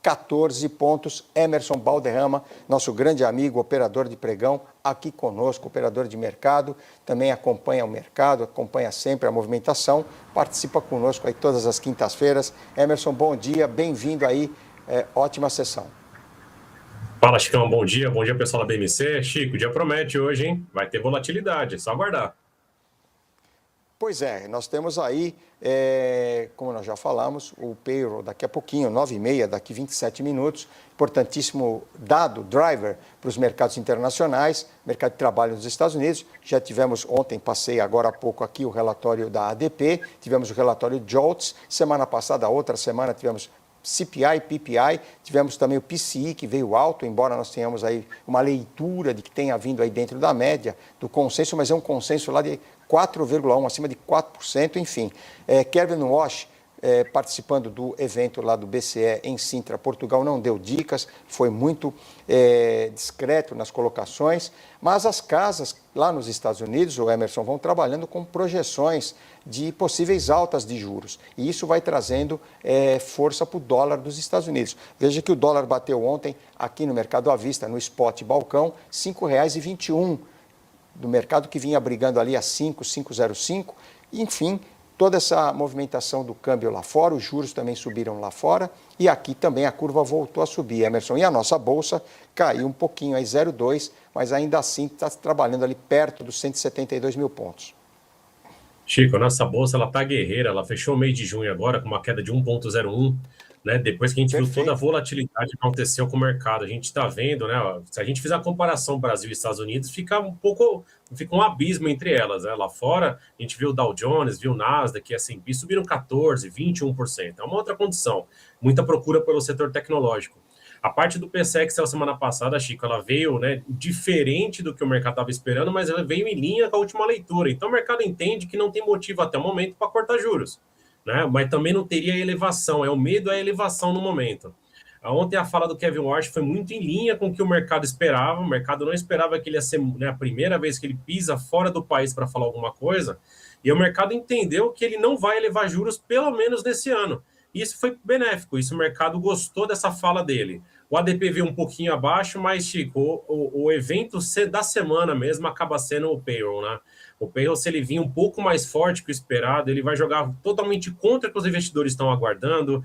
14 pontos. Emerson Balderrama, nosso grande amigo, operador de pregão, aqui conosco, operador de mercado, também acompanha o mercado, acompanha sempre a movimentação, participa conosco aí todas as quintas-feiras. Emerson, bom dia, bem-vindo aí, ótima sessão. Fala, Chicão, bom dia pessoal da BMC. Chico, o dia promete hoje, hein? Vai ter volatilidade, é só aguardar. Pois é, nós temos aí, como nós já falamos, o payroll daqui a pouquinho, 9h30, daqui 27 minutos, importantíssimo dado, driver para os mercados internacionais, mercado de trabalho nos Estados Unidos. Já tivemos ontem, passei agora há pouco aqui o relatório da ADP, tivemos o relatório JOLTS, semana passada, outra semana, tivemos CPI, PPI, tivemos também o PCI, que veio alto, embora nós tenhamos aí uma leitura de que tenha vindo aí dentro da média do consenso, mas é um consenso lá de 4,1%, acima de 4%, enfim. Kevin Walsh, participando do evento lá do BCE em Sintra, Portugal, não deu dicas, foi muito discreto nas colocações, mas as casas lá nos Estados Unidos, o Emerson, vão trabalhando com projeções de possíveis altas de juros, e isso vai trazendo força para o dólar dos Estados Unidos. Veja que o dólar bateu ontem aqui no mercado à vista, no spot balcão, R$ 5,21, do mercado que vinha brigando ali a 5,05, enfim, toda essa movimentação do câmbio lá fora, os juros também subiram lá fora, e aqui também a curva voltou a subir, Emerson. E a nossa bolsa caiu um pouquinho, aí 0,2, mas ainda assim está trabalhando ali perto dos 172 mil pontos. Chico, a nossa bolsa ela tá guerreira, ela fechou o mês de junho agora com uma queda de 1,01, né? Depois que a gente viu toda a volatilidade que aconteceu com o mercado, a gente está vendo, né? Se a gente fizer a comparação Brasil e Estados Unidos, fica um abismo entre elas, né? Lá fora, a gente viu o Dow Jones, viu o Nasdaq e a S&P subiram 14%, 21%. É uma outra condição, muita procura pelo setor tecnológico. A parte do PCE da semana passada, Chico, ela veio, né, diferente do que o mercado estava esperando, mas ela veio em linha com a última leitura. Então o mercado entende que não tem motivo até o momento para cortar juros, né? Mas também não teria elevação, o medo é a elevação no momento. Ontem a fala do Kevin Walsh foi muito em linha com o que o mercado esperava. O mercado não esperava que ele ia ser, né, a primeira vez que ele pisa fora do país para falar alguma coisa, e o mercado entendeu que ele não vai elevar juros pelo menos nesse ano. Isso foi benéfico, isso o mercado gostou dessa fala dele. O ADP veio um pouquinho abaixo, mas, Chico, o evento da semana mesmo acaba sendo o payroll, né? O payroll, se ele vir um pouco mais forte que o esperado, ele vai jogar totalmente contra o que os investidores estão aguardando,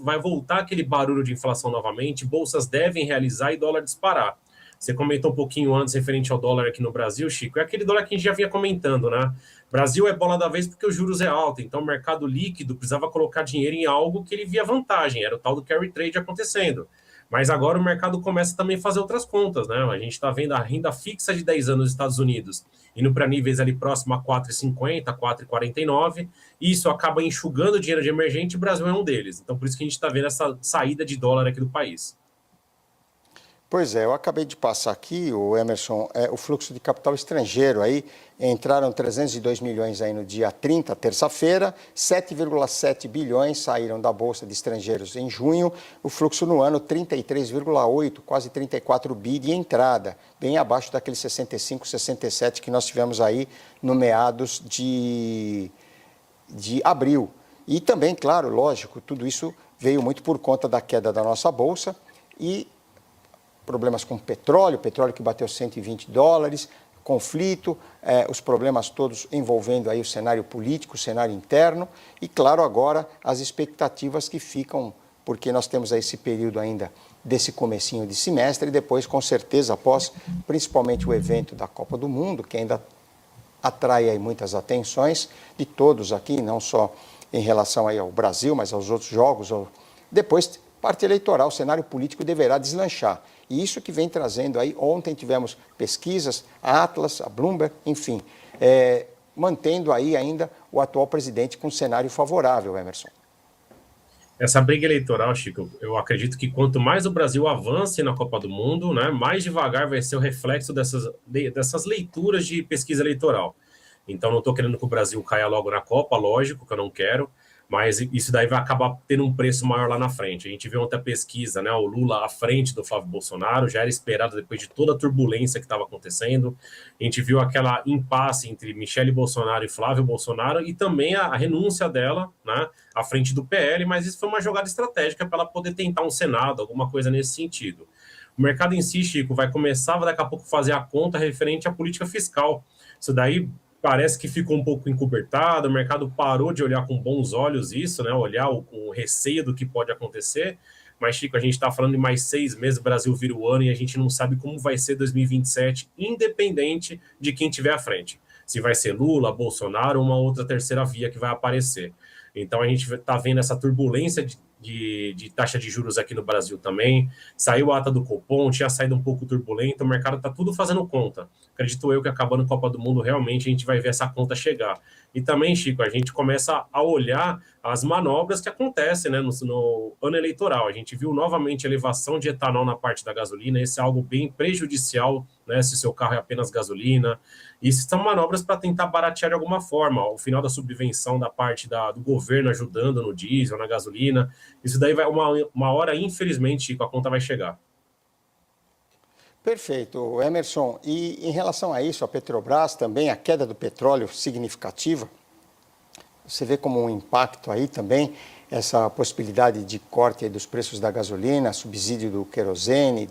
vai voltar aquele barulho de inflação novamente, bolsas devem realizar e dólar disparar. Você comentou um pouquinho antes referente ao dólar aqui no Brasil, Chico, é aquele dólar que a gente já vinha comentando, né? Brasil é bola da vez porque os juros é alto, então o mercado líquido precisava colocar dinheiro em algo que ele via vantagem, era o tal do carry trade acontecendo. Mas agora o mercado começa também a fazer outras contas, né? A gente está vendo a renda fixa de 10 anos nos Estados Unidos indo para níveis ali próximo a 4,50, 4,49, e isso acaba enxugando dinheiro de emergente, e o Brasil é um deles. Então por isso que a gente está vendo essa saída de dólar aqui do país. Pois é, eu acabei de passar aqui, o Emerson, o fluxo de capital estrangeiro aí, entraram 302 milhões aí no dia 30, terça-feira, 7,7 bilhões saíram da Bolsa de Estrangeiros em junho, o fluxo no ano 33,8, quase 34 bi de entrada, bem abaixo daqueles 65, 67 que nós tivemos aí no meados de abril. E também, claro, lógico, tudo isso veio muito por conta da queda da nossa Bolsa e problemas com petróleo que bateu $120, conflito, os problemas todos envolvendo aí o cenário político, o cenário interno e, claro, agora as expectativas que ficam, porque nós temos aí esse período ainda desse comecinho de semestre e depois, com certeza, após principalmente o evento da Copa do Mundo, que ainda atrai aí muitas atenções de todos aqui, não só em relação aí ao Brasil, mas aos outros jogos. Depois, parte eleitoral, o cenário político deverá deslanchar. E isso que vem trazendo aí, ontem tivemos pesquisas, a Atlas, a Bloomberg, enfim, mantendo aí ainda o atual presidente com um cenário favorável, Emerson. Essa briga eleitoral, Chico, eu acredito que quanto mais o Brasil avance na Copa do Mundo, né, mais devagar vai ser o reflexo dessas leituras de pesquisa eleitoral. Então, não estou querendo que o Brasil caia logo na Copa, lógico que eu não quero, mas isso daí vai acabar tendo um preço maior lá na frente. A gente viu ontem a pesquisa, né, o Lula à frente do Flávio Bolsonaro, já era esperado depois de toda a turbulência que estava acontecendo. A gente viu aquela impasse entre Michele Bolsonaro e Flávio Bolsonaro e também a renúncia dela, né, à frente do PL, mas isso foi uma jogada estratégica para ela poder tentar um Senado, alguma coisa nesse sentido. O mercado em si, Chico, vai começar daqui a pouco fazer a conta referente à política fiscal. Isso daí parece que ficou um pouco encobertado, o mercado parou de olhar com bons olhos isso, né? Olhar com o receio do que pode acontecer. Mas, Chico, a gente está falando de mais 6 meses, o Brasil vira o ano e a gente não sabe como vai ser 2027, independente de quem tiver à frente. Se vai ser Lula, Bolsonaro ou uma outra terceira via que vai aparecer. Então, a gente está vendo essa turbulência de taxa de juros aqui no Brasil também. Saiu a ata do Copom, tinha saído um pouco turbulento, o mercado está tudo fazendo conta. Acredito eu que acabando a Copa do Mundo, realmente a gente vai ver essa conta chegar. E também, Chico, a gente começa a olhar as manobras que acontecem, né, no ano eleitoral. A gente viu novamente a elevação de etanol na parte da gasolina, esse é algo bem prejudicial, né, se seu carro é apenas gasolina. Isso são manobras para tentar baratear de alguma forma. O final da subvenção da parte do governo ajudando no diesel, na gasolina. Isso daí vai uma hora, infelizmente, Chico, a conta vai chegar. Perfeito, Emerson. E em relação a isso, a Petrobras também, a queda do petróleo significativa, você vê como um impacto aí também essa possibilidade de corte dos preços da gasolina, subsídio do querosene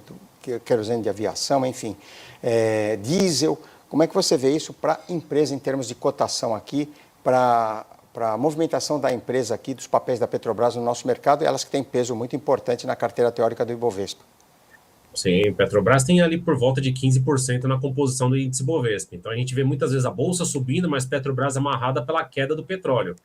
de aviação, enfim, diesel. Como é que você vê isso para a empresa em termos de cotação aqui, para a movimentação da empresa aqui, dos papéis da Petrobras no nosso mercado, elas que têm peso muito importante na carteira teórica do Ibovespa? Sim, Petrobras tem ali por volta de 15% na composição do índice Bovespa. Então a gente vê muitas vezes a bolsa subindo, mas Petrobras amarrada pela queda do petróleo.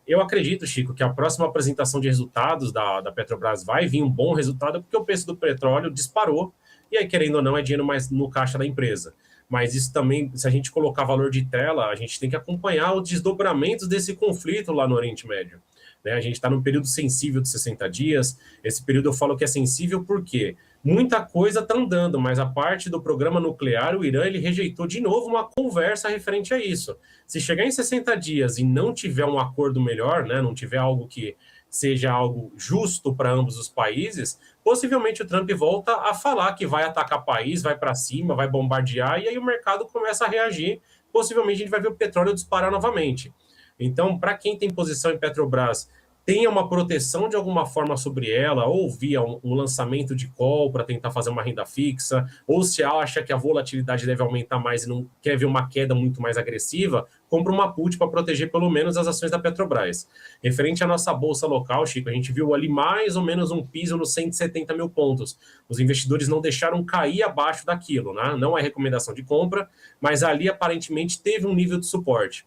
Eu acredito, Chico, que a próxima apresentação de resultados da Petrobras vai vir um bom resultado, porque o preço do petróleo disparou, e aí, querendo ou não, é dinheiro mais no caixa da empresa. Mas isso também, se a gente colocar valor de tela, a gente tem que acompanhar os desdobramentos desse conflito lá no Oriente Médio. Né? A gente está num período sensível de 60 dias. Esse período eu falo que é sensível porque muita coisa está andando, mas a parte do programa nuclear, o Irã, ele rejeitou de novo uma conversa referente a isso. Se chegar em 60 dias e não tiver um acordo melhor, né, não tiver algo que seja algo justo para ambos os países, possivelmente o Trump volta a falar que vai atacar o país, vai para cima, vai bombardear, e aí o mercado começa a reagir. Possivelmente a gente vai ver o petróleo disparar novamente. Então, para quem tem posição em Petrobras, tenha uma proteção de alguma forma sobre ela, ou via um lançamento de call para tentar fazer uma renda fixa, ou se acha que a volatilidade deve aumentar mais e não quer ver uma queda muito mais agressiva, compra uma put para proteger pelo menos as ações da Petrobras. Referente à nossa bolsa local, Chico, a gente viu ali mais ou menos um piso nos 170 mil pontos. Os investidores não deixaram cair abaixo daquilo, né? Não é recomendação de compra, mas ali aparentemente teve um nível de suporte.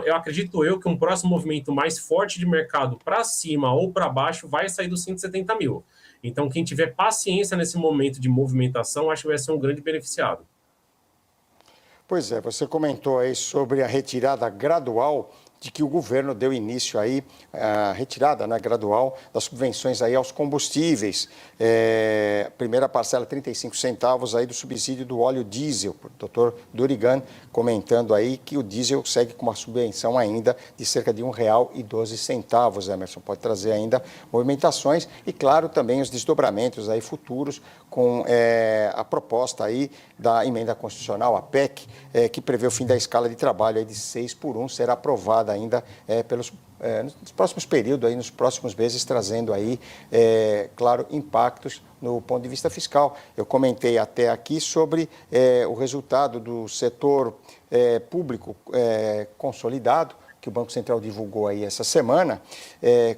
Eu acredito que um próximo movimento mais forte de mercado para cima ou para baixo vai sair dos 170 mil. Então, quem tiver paciência nesse momento de movimentação, acho que vai ser um grande beneficiado. Pois é, você comentou aí sobre a retirada gradual de que o governo deu início aí a retirada, né, gradual das subvenções aí aos combustíveis. Primeira parcela 35 centavos aí do subsídio do óleo diesel. O doutor Durigan comentando aí que o diesel segue com uma subvenção ainda de cerca de R$1,12, Emerson. Pode trazer ainda movimentações e, claro, também os desdobramentos aí futuros com a proposta aí da emenda constitucional, a PEC, que prevê o fim da escala de trabalho aí de 6x1, será aprovada ainda nos próximos períodos, aí, nos próximos meses, trazendo aí, claro, impactos no ponto de vista fiscal. Eu comentei até aqui sobre o resultado do setor público consolidado, que o Banco Central divulgou aí essa semana,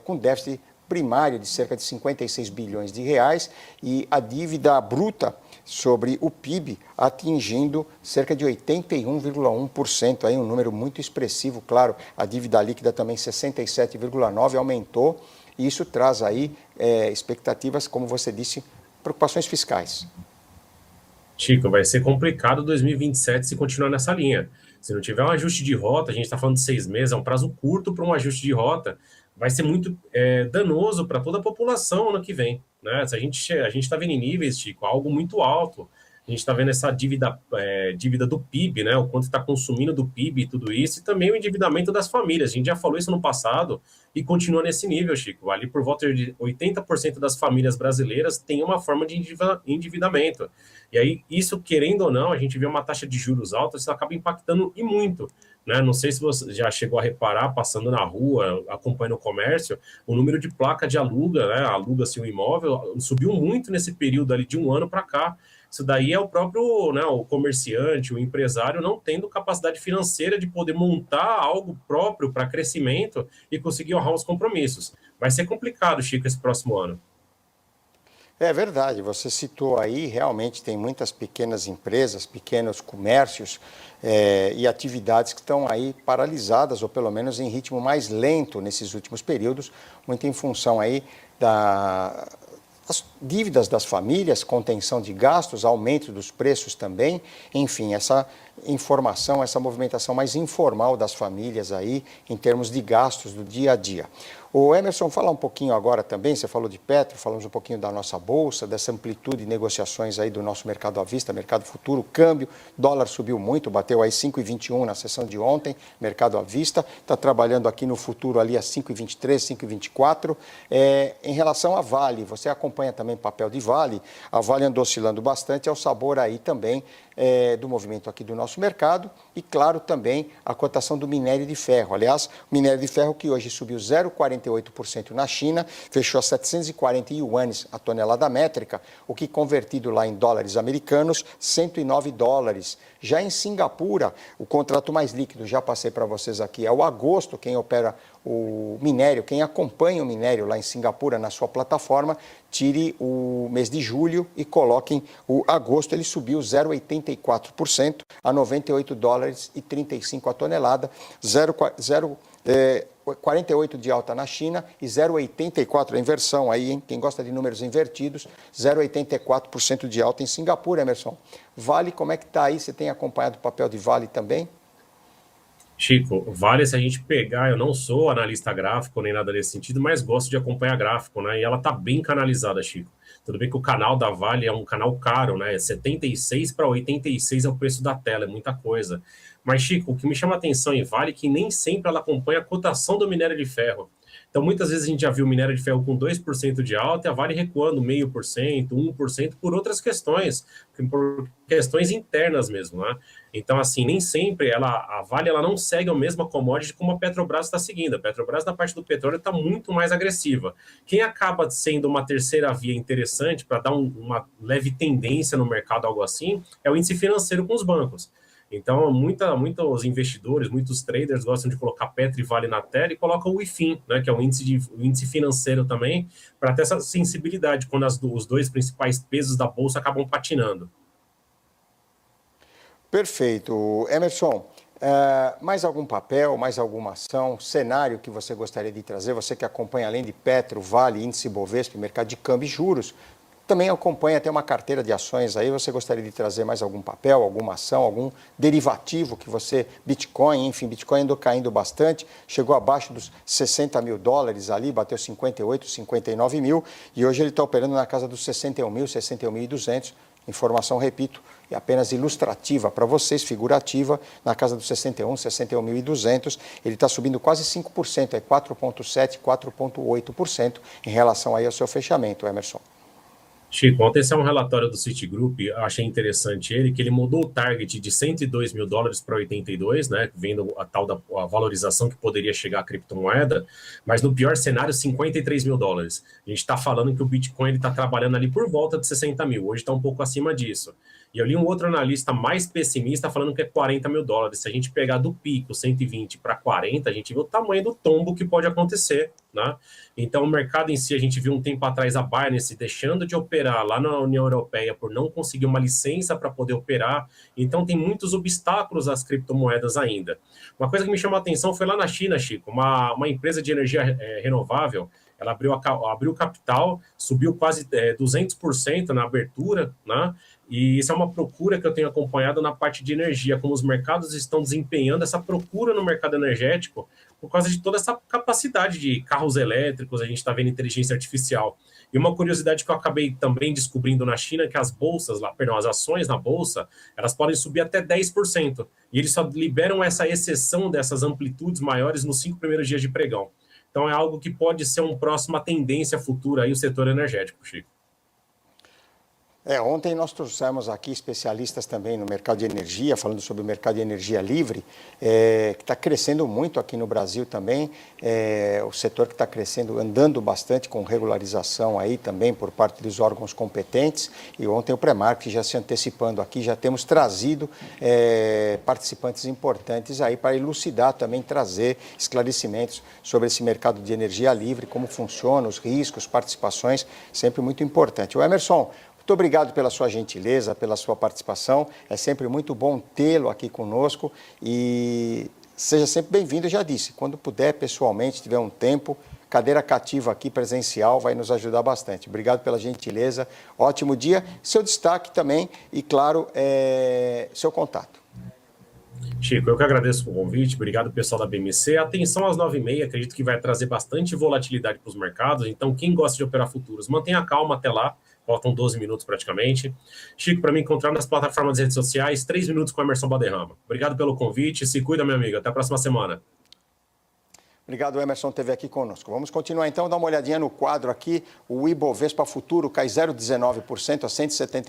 com déficit primário de cerca de 56 bilhões de reais e a dívida bruta sobre o PIB atingindo cerca de 81,1%, aí um número muito expressivo, claro, a dívida líquida também 67,9%, aumentou, e isso traz aí expectativas, como você disse, preocupações fiscais. Chico, vai ser complicado 2027 se continuar nessa linha. Se não tiver um ajuste de rota, a gente está falando de 6 meses, é um prazo curto para um ajuste de rota, vai ser muito danoso para toda a população ano que vem. Né? Se a gente está vendo em níveis, Chico, algo muito alto. A gente está vendo essa dívida do PIB, né? O quanto está consumindo do PIB e tudo isso, e também o endividamento das famílias. A gente já falou isso no passado e continua nesse nível, Chico. Ali por volta de 80% das famílias brasileiras tem uma forma de endividamento. E aí, isso, querendo ou não, a gente vê uma taxa de juros alta, isso acaba impactando e muito. Né? Não sei se você já chegou a reparar, passando na rua, acompanhando o comércio, o número de placa de aluga, né? Aluga-se um imóvel, subiu muito nesse período ali de um ano para cá. Isso daí é o próprio, né, o comerciante, o empresário não tendo capacidade financeira de poder montar algo próprio para crescimento e conseguir honrar os compromissos. Vai ser complicado, Chico, esse próximo ano. É verdade, você citou aí, realmente tem muitas pequenas empresas, pequenos comércios e atividades que estão aí paralisadas, ou pelo menos em ritmo mais lento nesses últimos períodos, muito em função aí das dívidas das famílias, contenção de gastos, aumento dos preços também, enfim, essa informação, essa movimentação mais informal das famílias aí, em termos de gastos do dia a dia. O Emerson, fala um pouquinho agora também, você falou de Petro, falamos um pouquinho da nossa bolsa, dessa amplitude de negociações aí do nosso mercado à vista, mercado futuro, câmbio, dólar subiu muito, bateu aí 5,21 na sessão de ontem, mercado à vista, está trabalhando aqui no futuro ali a 5,23, 5,24. Em relação à Vale, você acompanha também o papel de Vale, a Vale andou oscilando bastante, é o sabor aí também do movimento aqui do nosso mercado e, claro, também a cotação do minério de ferro. Aliás, o minério de ferro que hoje subiu 0,48% na China, fechou a 740 yuanes a tonelada métrica, o que convertido lá em dólares americanos, 109 dólares. Já em Singapura, o contrato mais líquido, já passei para vocês aqui, é o agosto, quem opera o minério, quem acompanha o minério lá em Singapura na sua plataforma, tire o mês de julho e coloquem o agosto, ele subiu 0,84% a 98 dólares e 35 a tonelada, 48 de alta na China e 0,84, a inversão aí, hein? Quem gosta de números invertidos, 0,84% de alta em Singapura, Emerson. Vale, como é que está aí? Você tem acompanhado o papel de Vale também? Chico, vale se a gente pegar, eu não sou analista gráfico nem nada nesse sentido, mas gosto de acompanhar gráfico, né? E ela tá bem canalizada, Chico. Tudo bem que o canal da Vale é um canal caro, né? 76 para 86 é o preço da tela, é muita coisa. Mas, Chico, o que me chama a atenção em Vale é que nem sempre ela acompanha a cotação do minério de ferro. Então, muitas vezes a gente já viu o minério de ferro com 2% de alta e a Vale recuando 0,5%, 1% por outras questões, por questões internas mesmo, né? Então, assim, nem sempre a Vale ela não segue a mesma commodity como a Petrobras está seguindo. A Petrobras, na parte do petróleo, está muito mais agressiva. Quem acaba sendo uma terceira via interessante para dar uma leve tendência no mercado, algo assim, é o índice financeiro com os bancos. Então, muitos investidores, muitos traders gostam de colocar Petro e Vale na tela e colocam o IFIM, né, que é o índice financeiro também, para ter essa sensibilidade quando os dois principais pesos da bolsa acabam patinando. Perfeito. Emerson, mais algum papel, mais alguma ação, cenário que você gostaria de trazer? Você que acompanha, além de Petro, Vale, Índice Bovespa, mercado de câmbio e juros, também acompanha, tem uma carteira de ações aí, você gostaria de trazer mais algum papel, alguma ação, algum derivativo que você, Bitcoin, enfim, Bitcoin andou caindo bastante, chegou abaixo dos 60 mil dólares ali, bateu 58, 59 mil, e hoje ele está operando na casa dos 61 mil, 61.200. Informação, repito, é apenas ilustrativa para vocês, figurativa, na casa dos 61, 61.200, ele está subindo quase 5%, é 4,7%, 4,8% em relação aí ao seu fechamento, Emerson. Chico, ontem esse é um relatório do Citigroup, achei interessante ele, que ele mudou o target de 102 mil dólares para 82, né, vendo a tal da a valorização que poderia chegar à criptomoeda, mas no pior cenário, 53 mil dólares. A gente está falando que o Bitcoin está trabalhando ali por volta de 60 mil, hoje está um pouco acima disso. E eu li um outro analista mais pessimista falando que é 40 mil dólares. Se a gente pegar do pico 120 para 40, a gente vê o tamanho do tombo que pode acontecer, né? Então, o mercado em si, a gente viu um tempo atrás a Binance deixando de operar lá na União Europeia por não conseguir uma licença para poder operar. Então, tem muitos obstáculos às criptomoedas ainda. Uma coisa que me chamou a atenção foi lá na China, Chico, uma empresa de energia renovável, ela abriu capital, subiu quase 200% na abertura, né? E isso é uma procura que eu tenho acompanhado na parte de energia, como os mercados estão desempenhando essa procura no mercado energético por causa de toda essa capacidade de carros elétricos, a gente está vendo inteligência artificial. E uma curiosidade que eu acabei também descobrindo na China é que as bolsas lá, perdão, as ações na bolsa, elas podem subir até 10%. E eles só liberam essa exceção dessas amplitudes maiores nos 5 primeiros dias de pregão. Então é algo que pode ser uma próxima tendência futura aí, o setor energético, Chico. Ontem nós trouxemos aqui especialistas também no mercado de energia, falando sobre o mercado de energia livre, que está crescendo muito aqui no Brasil também, o setor que está crescendo, andando bastante com regularização aí também por parte dos órgãos competentes, e ontem o Premarket já se antecipando aqui, já temos trazido participantes importantes aí para elucidar também, trazer esclarecimentos sobre esse mercado de energia livre, como funciona, os riscos, participações, sempre muito importante. O Emerson, muito obrigado pela sua gentileza, pela sua participação. É sempre muito bom tê-lo aqui conosco e seja sempre bem-vindo, eu já disse. Quando puder, pessoalmente, tiver um tempo, cadeira cativa aqui, presencial, vai nos ajudar bastante. Obrigado pela gentileza, ótimo dia. Seu destaque também e, claro, seu contato. Chico, eu que agradeço o convite, obrigado pessoal da BMC. Atenção às 9h30, acredito que vai trazer bastante volatilidade para os mercados, então quem gosta de operar futuros, mantenha calma até lá, faltam 12 minutos praticamente. Chico, para me encontrar nas plataformas de redes sociais, 3 minutos com o Emerson Balderrama. Obrigado pelo convite, se cuida, meu amigo, até a próxima semana. Obrigado, Emerson, esteve aqui conosco. Vamos continuar então, dar uma olhadinha no quadro aqui, o Ibovespa Futuro cai 0,19% a 170